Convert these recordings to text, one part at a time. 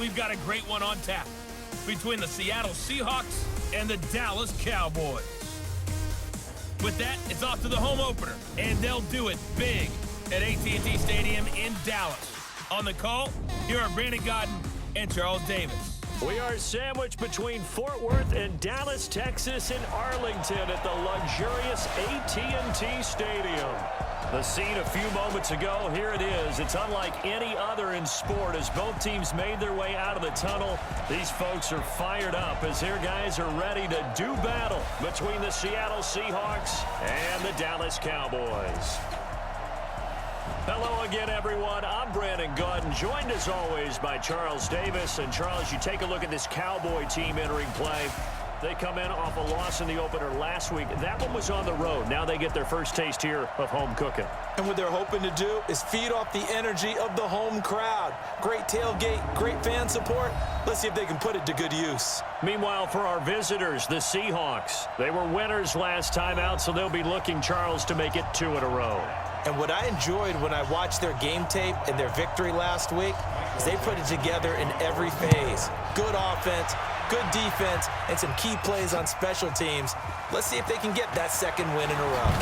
we've got a great one on tap between the Seattle Seahawks and the Dallas Cowboys. With that, it's off to the home opener, and they'll do it big at AT&T Stadium in Dallas. On the call, here are Brandon Godden and Charles Davis. We are sandwiched between Fort Worth and Dallas, Texas, and Arlington at the luxurious AT&T Stadium. The scene a few moments ago, here it is. It's unlike any other in sport as both teams made their way out of the tunnel. These folks are fired up as their guys are ready to do battle between the Seattle Seahawks and the Dallas Cowboys. Hello again, everyone. I'm Brandon Godden, joined as always by Charles Davis. And Charles, you take a look at this Cowboy team entering play. They come in off a loss in the opener last week. That one was on the road. Now they get their first taste here of home cooking. And what they're hoping to do is feed off the energy of the home crowd. Great tailgate, great fan support. Let's see if they can put it to good use. Meanwhile, for our visitors, the Seahawks. They were winners last time out, so they'll be looking, Charles, to make it 2 in a row. And what I enjoyed when I watched their game tape and their victory last week is they put it together in every phase. Good offense, good defense, and some key plays on special teams. Let's see if they can get that second win in a row.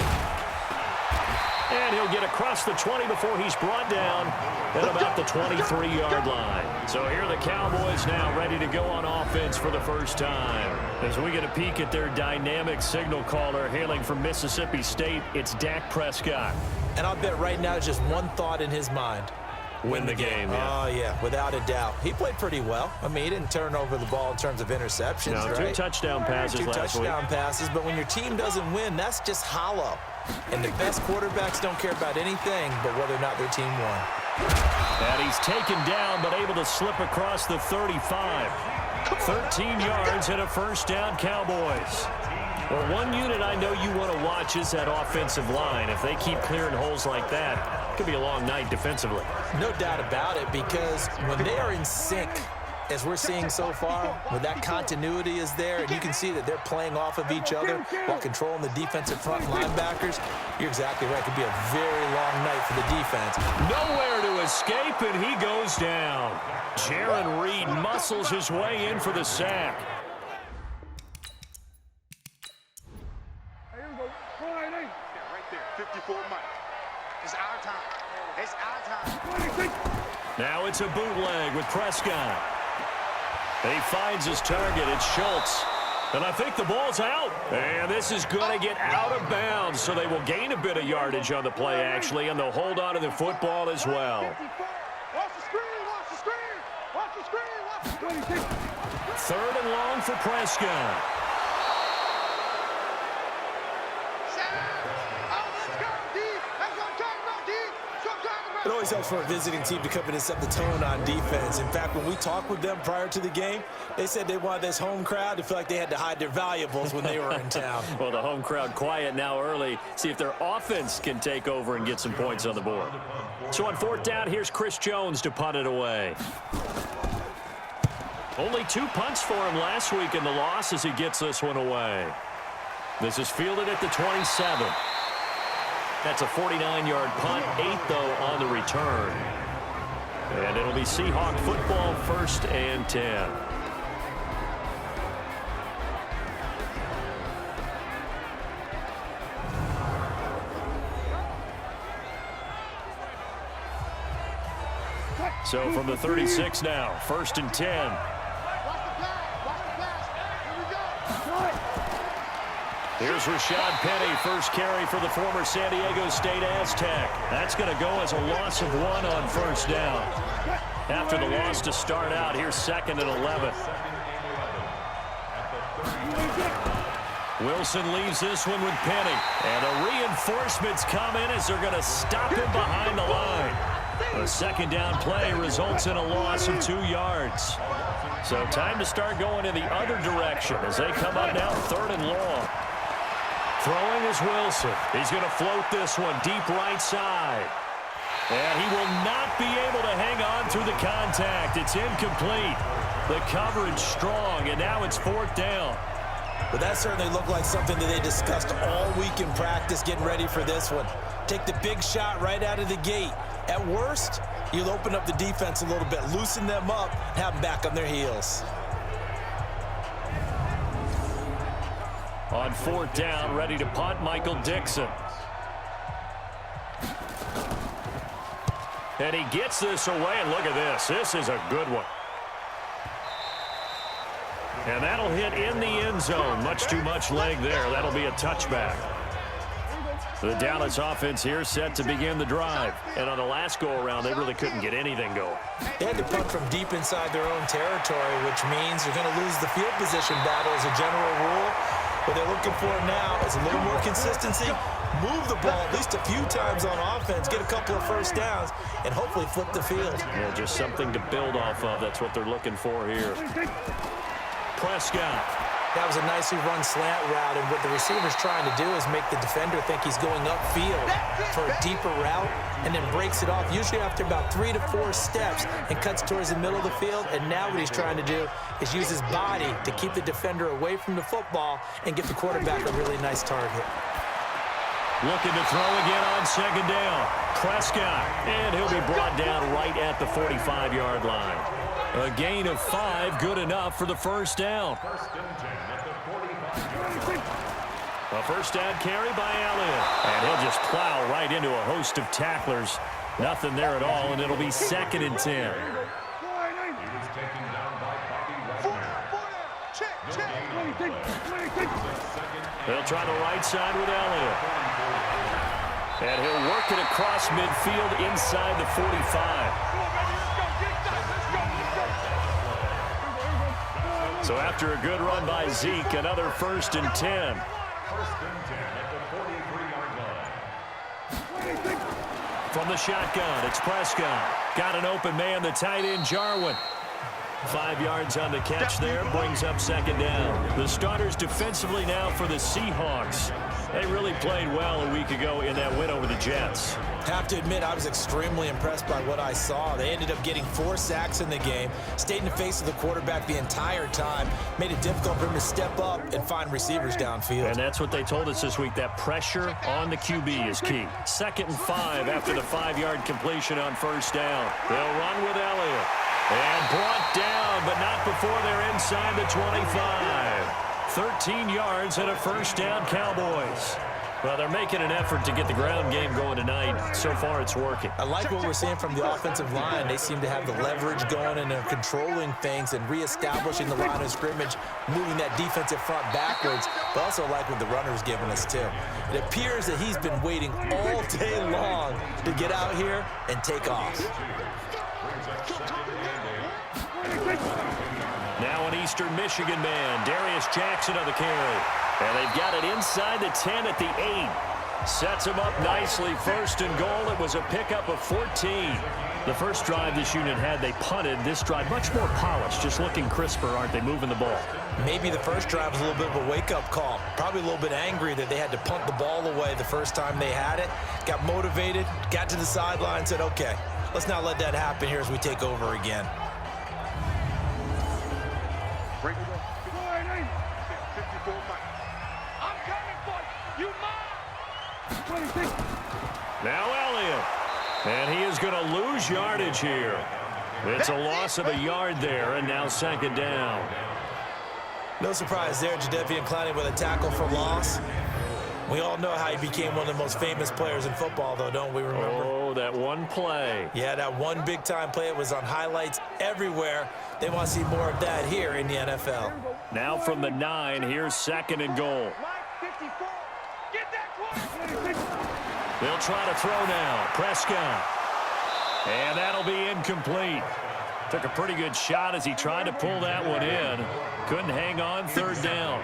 And he'll get across the 20 before he's brought down at about the 23-yard line. So here are the Cowboys now ready to go on offense for the first time. As we get a peek at their dynamic signal caller hailing from Mississippi State, it's Dak Prescott. And I'll bet right now just one thought in his mind. Win the game, yeah. Oh, yeah, without a doubt. He played pretty well. I mean, he didn't turn over the ball in terms of interceptions, no, right? 2 touchdown passes last week. 2 touchdown passes, but when your team doesn't win, that's just hollow. And the best quarterbacks don't care about anything but whether or not their team won. And he's taken down, but able to slip across the 35. 13 yards and a first down, Cowboys. Well, one unit I know you want to watch is that offensive line. If they keep clearing holes like that, it could be a long night defensively. No doubt about it, because when they are in sync, as we're seeing so far, when that continuity is there, and you can see that they're playing off of each other while controlling the defensive front linebackers, you're exactly right. It could be a very long night for the defense. Nowhere to escape, and he goes down. Jaron Reed muscles his way in for the sack. Now it's a bootleg with Prescott. He finds his target. It's Schultz. And I think the ball's out. And this is going to get out of bounds, so they will gain a bit of yardage on the play, actually, and they'll hold on to the football as well. Watch the screen, watch the screen, watch the screen, watch the screen. 3rd and long for Prescott. It always helps for a visiting team to come in and set the tone on defense. In fact, when we talked with them prior to the game, they said they wanted this home crowd to feel like they had to hide their valuables when they were in town. Well, the home crowd quiet now early. See if their offense can take over and get some points on the board. So on 4th down, here's Chris Jones to punt it away. Only 2 punts for him last week in the loss as he gets this one away. This is fielded at the 27. That's a 49-yard punt, 8 though on the return. And it'll be Seahawk football, 1st and 10. So from the 36 now, 1st and 10. Here's Rashad Penny, first carry for the former San Diego State Aztec. That's going to go as a loss of 1 on 1st down. After the loss to start out, here's 2nd and 11. Wilson leaves this one with Penny. And the reinforcements come in as they're going to stop him behind the line. A 2nd down play results in a loss of 2 yards. So time to start going in the other direction as they come up now 3rd and long. Throwing is Wilson. He's going to float this one deep right side. And he will not be able to hang on through the contact. It's incomplete. The coverage strong, and now it's 4th down. But that certainly looked like something that they discussed all week in practice getting ready for this one. Take the big shot right out of the gate. At worst, you'll open up the defense a little bit, loosen them up, have them back on their heels. On 4th down, ready to punt, Michael Dixon. And he gets this away, and look at this. This is a good one. And that'll hit in the end zone. Much too much leg there. That'll be a touchback. The Dallas offense here set to begin the drive. And on the last go-around, they really couldn't get anything going. They had to punt from deep inside their own territory, which means they're going to lose the field position battle as a general rule. What they're looking for now is a little more consistency, move the ball at least a few times on offense, get a couple of first downs, and hopefully flip the field. Yeah, just something to build off of. That's what they're looking for here. Prescott. That was a nicely run slant route, and what the receiver's trying to do is make the defender think he's going upfield for a deeper route and then breaks it off, usually after about 3 to 4 steps, and cuts towards the middle of the field. And now what he's trying to do is use his body to keep the defender away from the football and give the quarterback a really nice target. Looking to throw again on 2nd down. Prescott, and he'll be brought down right at the 45-yard line. A gain of 5, good enough for the first down. A first down carry by Elliott. And he'll just plow right into a host of tacklers. Nothing there at all, and it'll be 2nd and 10. They'll try the right side with Elliott. And he'll work it across midfield inside the 45. So after a good run by Zeke, another 1st and 10. From the shotgun, it's Prescott. Got an open man, the tight end, Jarwin. 5 yards on the catch there, brings up 2nd down. The starters defensively now for the Seahawks. They really played well a week ago in that win over the Jets. Have to admit, I was extremely impressed by what I saw. They ended up getting 4 sacks in the game, stayed in the face of the quarterback the entire time, made it difficult for him to step up and find receivers downfield. And that's what they told us this week, that pressure on the QB is key. 2nd and 5 after the 5-yard completion on 1st down. They'll run with Elliott. And brought down, but not before they're inside the 25. 13 yards and a 1st down, Cowboys. Well, they're making an effort to get the ground game going tonight. So far, it's working. I like what we're seeing from the offensive line. They seem to have the leverage going, and they're controlling things and reestablishing the line of scrimmage, moving that defensive front backwards. But also like what the runner's giving us, too. It appears that he's been waiting all day long to get out here and take off. Now an Eastern Michigan man, Darius Jackson on the carry. And they've got it inside the 10 at the 8. Sets him up nicely. 1st and goal. It was a pickup of 14. The first drive this unit had, they punted. This drive, much more polished, just looking crisper, aren't they, moving the ball? Maybe the first drive was a little bit of a wake-up call. Probably a little bit angry that they had to punt the ball away the first time they had it. Got motivated, got to the sideline, said, okay, let's not let that happen here as we take over again. Now Elliott. And he is going to lose yardage here. It's a loss of a yard there, and now 2nd down. No surprise there, Jadeveon Clowney with a tackle for loss. We all know how he became one of the most famous players in football, though, don't we remember? Oh, that one play. Yeah, that one big-time play. It was on highlights everywhere. They want to see more of that here in the NFL. Now from the 9, here's 2nd and goal. They'll try to throw now. Prescott. And that'll be incomplete. Took a pretty good shot as he tried to pull that one in. Couldn't hang on, 3rd down.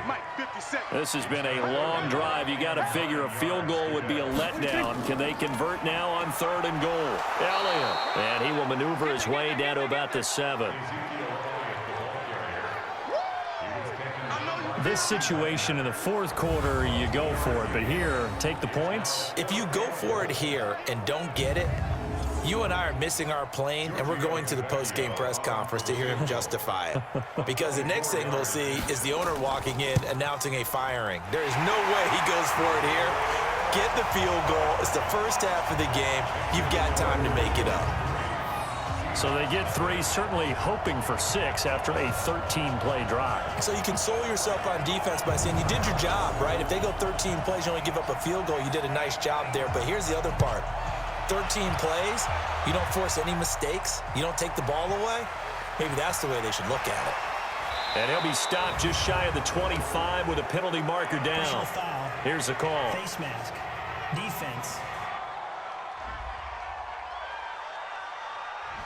This has been a long drive. You got to figure a field goal would be a letdown. Can they convert now on 3rd and goal? Elliott. And he will maneuver his way down to about the 7. This situation in the 4th quarter, you go for it. But here, take the points. If you go for it here and don't get it, you and I are missing our plane, and we're going to the post-game press conference to hear him justify it. Because the next thing we'll see is the owner walking in announcing a firing. There is no way he goes for it here. get the field goal. It's the first half of the game. You've got time to make it up. So they get 3, certainly hoping for 6 after a 13-play drive. So you console yourself on defense by saying you did your job, right? If they go 13 plays, you only give up a field goal, you did a nice job there. But here's the other part. 13 plays, you don't force any mistakes, you don't take the ball away. Maybe that's the way they should look at it. And he'll be stopped just shy of the 25 with a penalty marker down. Foul. Here's the call. Face mask. Defense.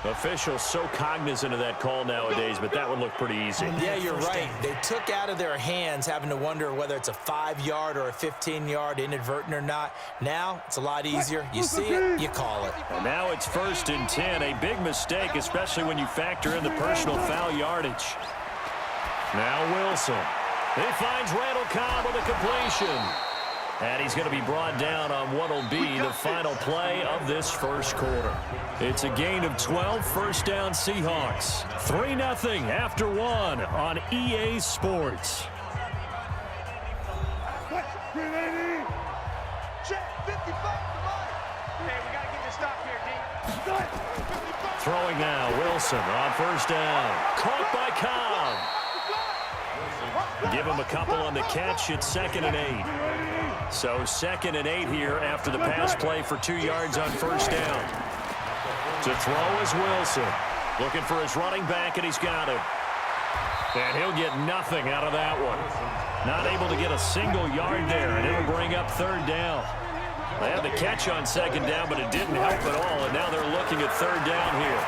Officials so cognizant of that call nowadays, but that would look pretty easy. Yeah, you're right. They took out of their hands having to wonder whether it's a 5-yard or a 15-yard inadvertent or not. Now it's a lot easier. You see it, you call it. And now it's 1st and 10. A big mistake, especially when you factor in the personal foul yardage. Now Wilson. He finds Randall Cobb with a completion. And he's going to be brought down on what will be the final play of this first quarter. It's a gain of 12, first down Seahawks. 3-0 after 1 on EA Sports. Throwing now, Wilson on first down. Caught by Cobb. Give him a couple on the catch. It's 2nd and 8. So 2nd and 8 here after the pass play for 2 yards on first down. To throw is Wilson. Looking for his running back, and he's got him. And he'll get nothing out of that one. Not able to get a single yard there, and it'll bring up 3rd down. They had the catch on 2nd down, but it didn't help at all, and now they're looking at 3rd down here.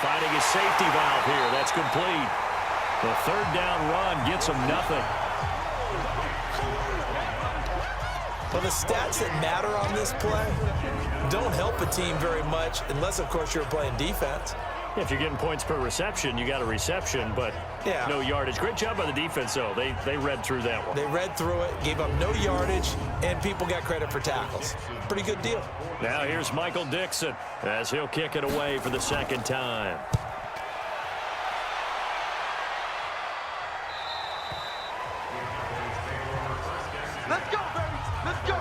Finding a safety valve here. That's complete. The 3rd down run gets him nothing. Well, the stats that matter on this play don't help a team very much unless, of course, you're playing defense. If you're getting points per reception, you got a reception, but no yardage. Great job by the defense, though. They read through that one. They read through it, gave up no yardage, and people got credit for tackles. Pretty good deal. Now here's Michael Dixon as he'll kick it away for the 2nd time. Let's go, baby. Let's go.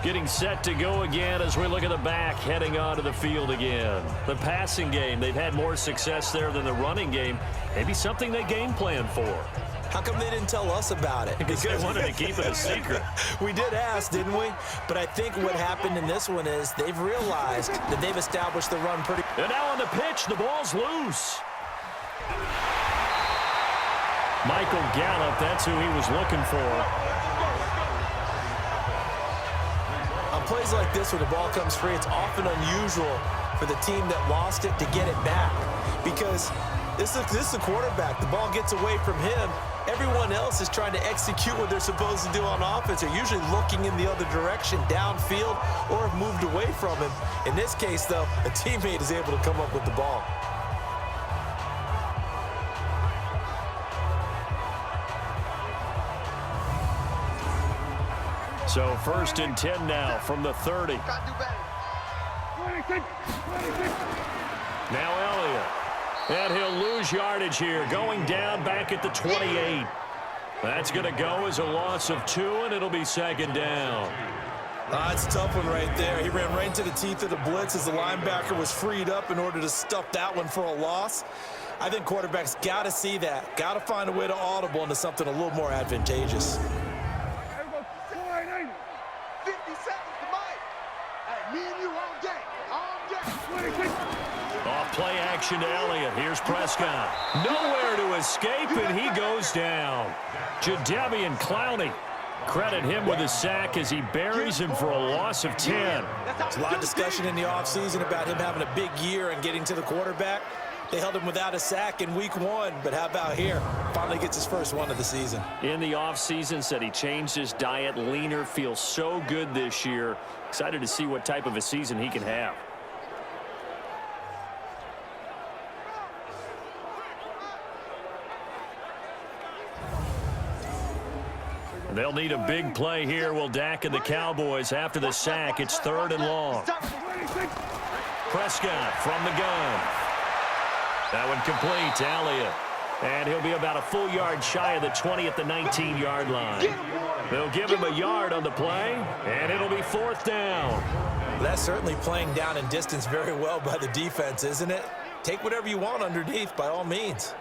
Getting set to go again as we look at the back heading onto the field again. The passing game, they've had more success there than the running game. Maybe something they game plan for. How come they didn't tell us about it? Because they wanted to keep it a secret. We did ask, didn't we? But I think what happened in this one is they've realized that they've established the run pretty. And now on the pitch, the ball's loose. Michael Gallup, that's who he was looking for. On plays like this where the ball comes free, it's often unusual for the team that lost it to get it back. Because this is the quarterback. The ball gets away from him. Everyone else is trying to execute what they're supposed to do on offense. They're usually looking in the other direction, downfield, or have moved away from him. In this case, though, a teammate is able to come up with the ball. So 1st and 10 now from the 30. Now Elliott. And he'll lose yardage here, going down back at the 28. That's going to go as a loss of 2, and it'll be 2nd down. It's a tough one right there. He ran right into the teeth of the blitz as the linebacker was freed up in order to stuff that one for a loss. I think quarterbacks got to see that, got to find a way to audible into something a little more advantageous. 50 seconds to Mike. Hey, me and you all day. All day. Off play action to Elliott. Here's Prescott. Nowhere to escape, and he goes down. Jadeveon Clowney. Credit him with a sack as he buries him for a loss of 10. There's a lot of discussion in the offseason about him having a big year and getting to the quarterback. They held him without a sack in week 1, but how about here? Finally gets his first one of the season. In the offseason, said he changed his diet, leaner, feels so good this year. Excited to see what type of a season he can have. They'll need a big play here. Will Dak and the Cowboys after the sack. It's 3rd and long. Prescott from the gun. That one complete to Elliott. And he'll be about a full yard shy of the 20 at the 19-yard line. They'll give him a yard on the play, and it'll be 4th down. That's certainly playing down and distance very well by the defense, isn't it? Take whatever you want underneath, by all means.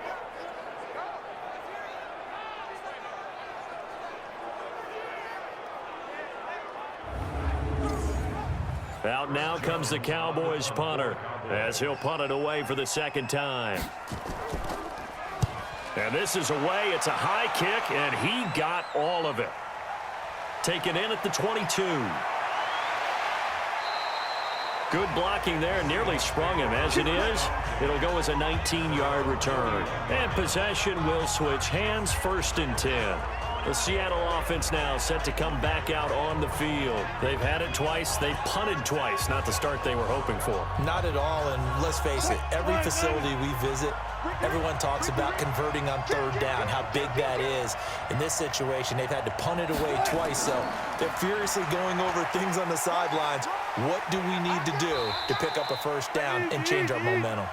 Out now comes the Cowboys punter as he'll punt it away for the 2nd time. And this is away. It's a high kick, and he got all of it. Taken in at the 22. Good blocking there. Nearly sprung him. As it is, it'll go as a 19-yard return. And possession will switch hands, 1st and 10. The Seattle offense now set to come back out on the field. They've had it twice. They've punted twice. Not the start they were hoping for. Not at all, and let's face it, every facility we visit, everyone talks about converting on 3rd down, how big that is. In this situation, they've had to punt it away twice, so they're furiously going over things on the sidelines. What do we need to do to pick up a 1st down and change our momentum?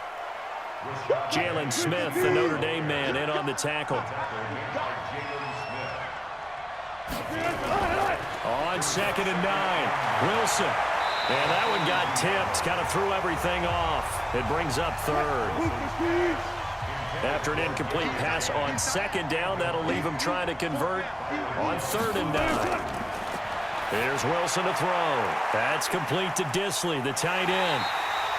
Jalen Smith, the Notre Dame man, in on the tackle. On 2nd and 9, Wilson. And that one got tipped, kind of threw everything off. It brings up 3rd. After an incomplete pass on 2nd down, that'll leave him trying to convert on 3rd and 9. Here's Wilson to throw. That's complete to Disley, the tight end.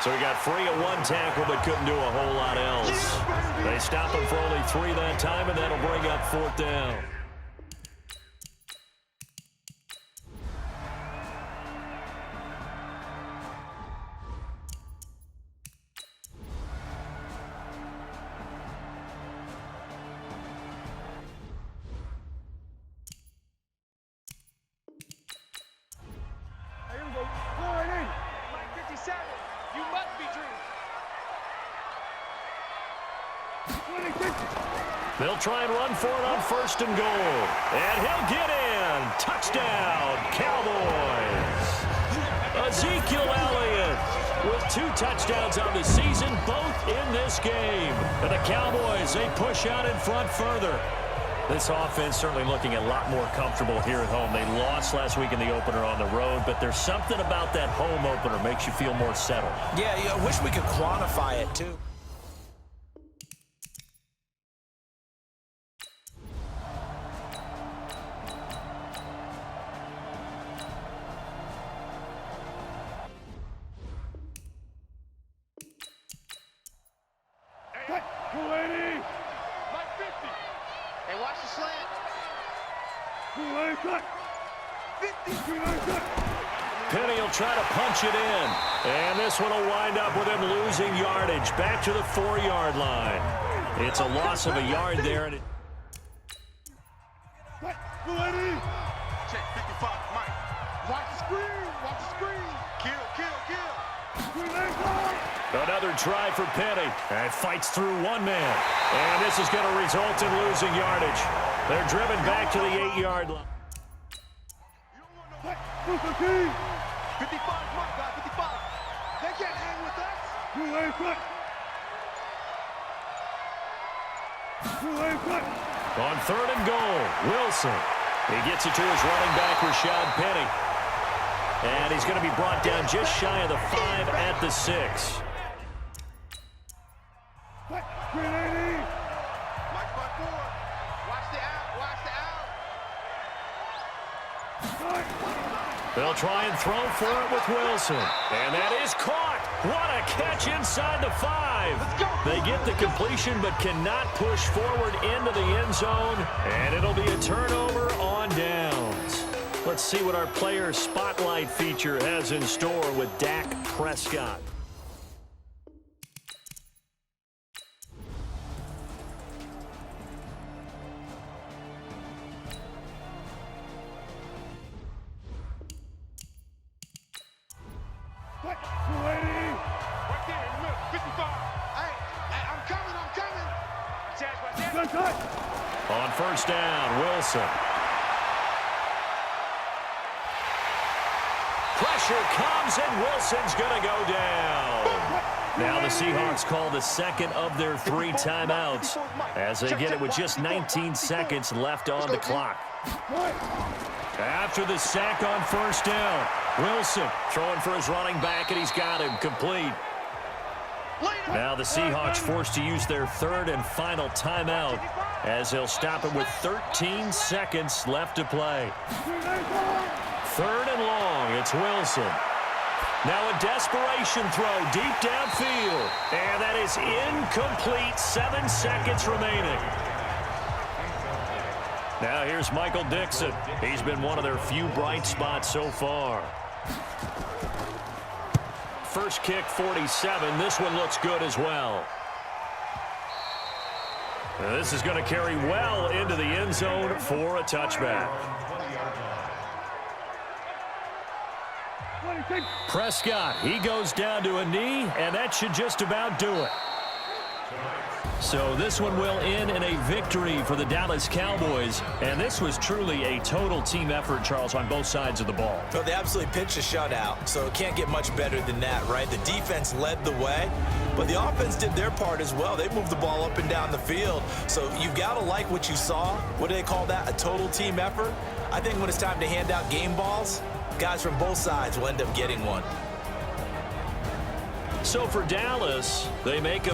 So he got free of 1 tackle but couldn't do a whole lot else. They stop him for only 3 that time, and that'll bring up 4th down. They'll try and run for it on 1st and goal. And he'll get in. Touchdown, Cowboys. Ezekiel Elliott with 2 touchdowns on the season, both in this game. And the Cowboys, they push out in front further. This offense certainly looking a lot more comfortable here at home. They lost last week in the opener on the road, but there's something about that home opener makes you feel more settled. Yeah, I wish we could quantify it, too. Penny will try to punch it in. And this one will wind up with him losing yardage. Back to the 4-yard line. It's a loss of a yard there. And Check 55, Mike. Watch the screen. Watch the screen. Kill. Another try for Penny. And fights through 1 man. And this is going to result in losing yardage. They're driven back to the 8-yard line. 55, Mike, guys, 55. They can't hang with us. On 3rd and goal, Wilson. He gets it to his running back, Rashad Penny. And he's going to be brought down just shy of the 5 at the 6. Mike, front forward. Watch the out. Watch the out. They'll try and throw for it with Wilson. And that is caught. What a catch inside the 5. They get the completion but cannot push forward into the end zone. And it'll be a turnover on downs. Let's see what our player spotlight feature has in store with Dak Prescott. On 1st down, Wilson. Pressure comes, and Wilson's going to go down. Now the Seahawks call the second of their 3 timeouts as they get it with just 19 seconds left on the clock. After the sack on first down, Wilson throwing for his running back, and he's got him complete. Now the Seahawks forced to use their 3rd and final timeout as they'll stop it with 13 seconds left to play. 3rd and long, it's Wilson. Now a desperation throw deep downfield, and that is incomplete. 7 seconds remaining. Now here's Michael Dixon. He's been one of their few bright spots so far. First kick, 47. This one looks good as well. This is going to carry well into the end zone for a touchback. Prescott, he goes down to a knee, and that should just about do it. So this one will end in a victory for the Dallas Cowboys, and this was truly a total team effort, Charles, on both sides of the ball. So they absolutely pitched a shutout, so it can't get much better than that, right? The defense led the way, but the offense did their part as well. They moved the ball up and down the field, so you've got to like what you saw. What do they call that? A total team effort? I think when it's time to hand out game balls, guys from both sides will end up getting one. So for Dallas, they make a